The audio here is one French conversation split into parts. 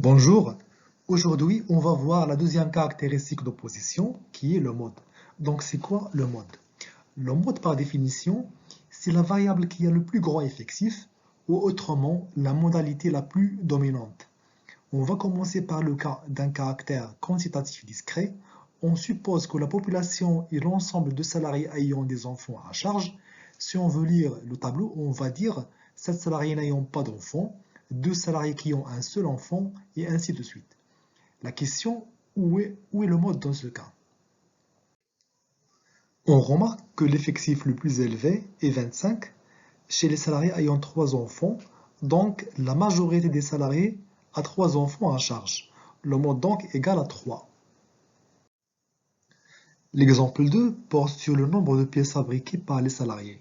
Bonjour, aujourd'hui on va voir la deuxième caractéristique d'opposition qui est le mode. Donc c'est quoi le mode? Le mode par définition, c'est la variable qui a le plus grand effectif ou autrement la modalité la plus dominante. On va commencer par le cas d'un caractère quantitatif discret. On suppose que la population est l'ensemble de salariés ayant des enfants à charge. Si on veut lire le tableau, on va dire 7 salariés n'ayant pas d'enfants, 2 salariés qui ont un seul enfant, et ainsi de suite. La question, où est le mode dans ce cas? On remarque que l'effectif le plus élevé est 25 chez les salariés ayant 3 enfants, donc la majorité des salariés a 3 enfants à charge. Le mode donc égal à 3. L'exemple 2 porte sur le nombre de pièces fabriquées par les salariés.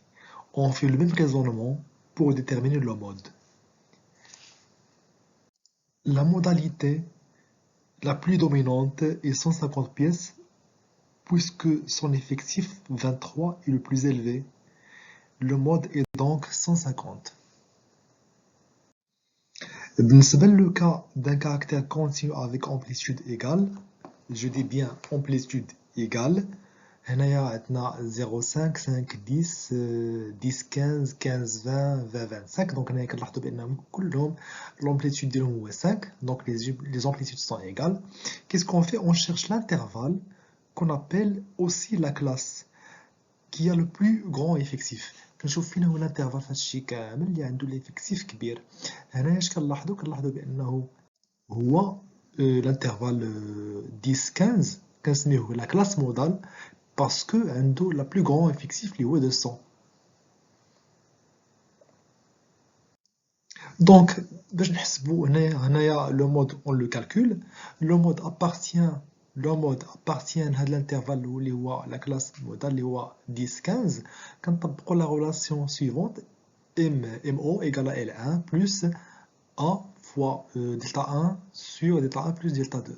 On fait le même raisonnement pour déterminer le mode. La modalité la plus dominante est 150 pièces puisque son effectif 23 est le plus élevé. Le mode est donc 150. بالنسبة للكا d'un caractère continu avec amplitude égale, je dis bien amplitude égale, هنايا عندنا 0,5 5 10 10 15 15 20 20 25. donc هنايا كنلاحظوا بانهم كلهم l'amplitude ديالهم هو 5, donc les amplitudes sont égales. Qu'est-ce qu'on fait? On cherche l'intervalle qu'on appelle aussi la classe qui a le plus grand effectif. كنشوف فين هو الانترفال في هادشي كامل اللي عنده ليفيكتيف كبير. هنايا اش كنلاحظوا بانه هو الانترفال 10 15 كنسميوه لا كلاس مودال باسكو عنده لا بلو غران افيكتيف اللي هو 200. دونك باش نحسبوا هنايا لو مود اون لو كالكول. لو مود ابارتيان لهاد الانترفال اللي هو لا كلاس مودال اللي هو 10 15. كنطبقوا لا ريلاسيون سويفونت MO égale à L1 plus A fois delta 1 sur delta 1 plus delta 2.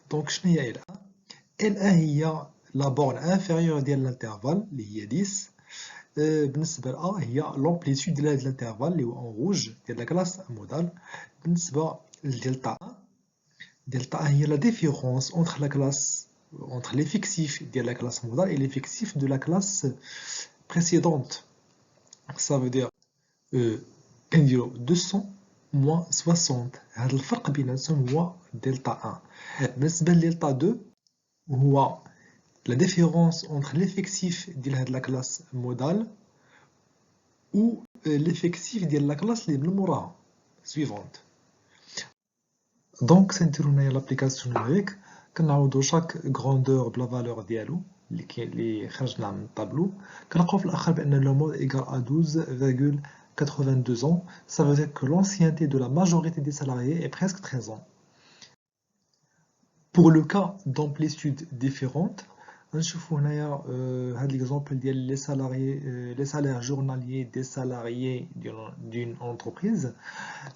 Donc شنو هي L1؟ L1 هي la borne inférieure ديال l'intervalle اللي هي 10. بالنسبة ل A هي l'amplitude ديال هاد الانترفال اللي هو en rouge ديال la classe modale. بالنسبة ل delta 1 هي la différence entre la classe entre l'effectif ديال la classe modale et l'effectif de la classe précédente. Ça veut dire كنديرو 200 moins 60. هذا الفرق بيناتهم هو دلتا 1. بالنسبة لدلتا 2 هو la différence entre l'effectif ديال هاد لا كلاس مودال و l'effectif ديال لا كلاس اللي من موراها suivante. دونك سنديرو هنايا لابليكاسيون نوميريك كنعوضو شاك غروندور بلا فالور ديالو اللي خرجنا من الطابلو. كنلقاو في الاخر بان لو مود ايكال ا 12,82 ans. Ça veut dire que l'ancienneté de la majorité des salariés est presque 13 ans. Pour le cas d'amplitude différente, نشوفوا هنايا هاد l'exemple ديال les salariés les salaires journaliers des salariés d'une entreprise.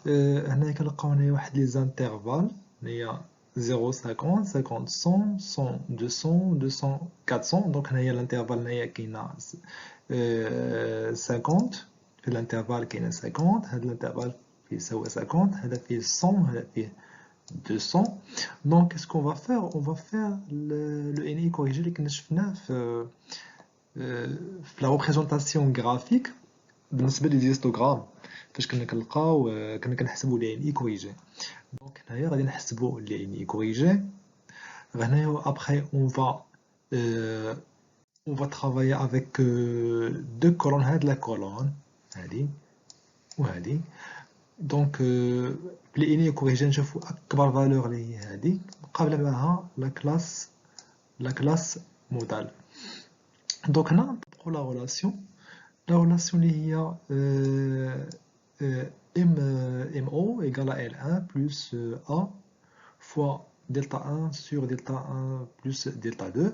هنايا كنلقاو هنايا واحد لي زانترفال هنايا 0,50 50 100 100 200 200 400. دونك هنايا الانترفال هنايا كاينه 50 في الانترفال كاينه 50. هاد الانترفال فيه 50 هذا فيه 100 هذا فيه 200. Donc, qu'est-ce qu'on va faire? On va faire le NI corrigé اللي كنا شفناه في la représentation graphique بالنسبة للهيستوغرام فاش كنا كنحسبوا لي NI corrigé. دونك هنايا غادي نحسبوا لي NI corrigé. هنايا après on va travailler avec deux colonnes. هاد la colonne هادي وهادي. دونك بلي اني كوريجي نشوفوا اكبر فالور اللي هي هذه مقابله معها لا كلاس مودال. دونك هنا نطبقوا لا ريلاسيون اللي هي ام او ايكال ال 1 بلس ا فوا دلتا 1 sur دلتا 1 بلس دلتا 2.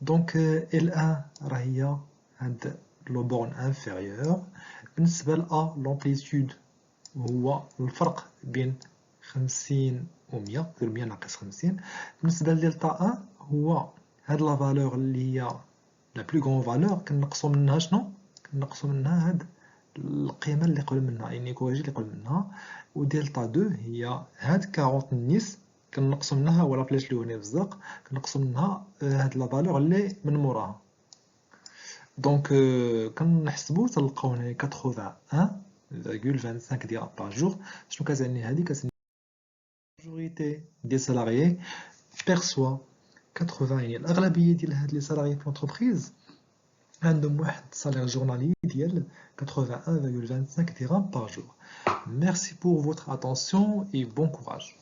دونك ال 1 راه هي هاد لو بورن انفيريور. بالنسبه ل ا لامبليتود هو الفرق بين 50 و 100 دير 100 ناقص 50. بالنسبة لدلتا 1 هو هاد لا فالور اللي هي لا بلو غون فالور كنقصو منها شنو؟ كنقصو منها هاد القيمة اللي قبل منها انيكواجي اللي قبل منها و دلتا 2 هي هاد 40 نيس كنقصو منها ولا بلاش لوني بزاف كنقصو منها هاد لا فالور اللي من موراها دونك كنحسبو تلقاو هنا 81,25 ديال باغ جور شنو كتعني هادي كتعني majorité des salariés perçoit 80 يعني الأغلبية ديال هاد لي salariés في l'entreprise عندهم واحد السالير جورنالي ديال 81,25 dirhams par jour. Merci pour votre attention et bon courage.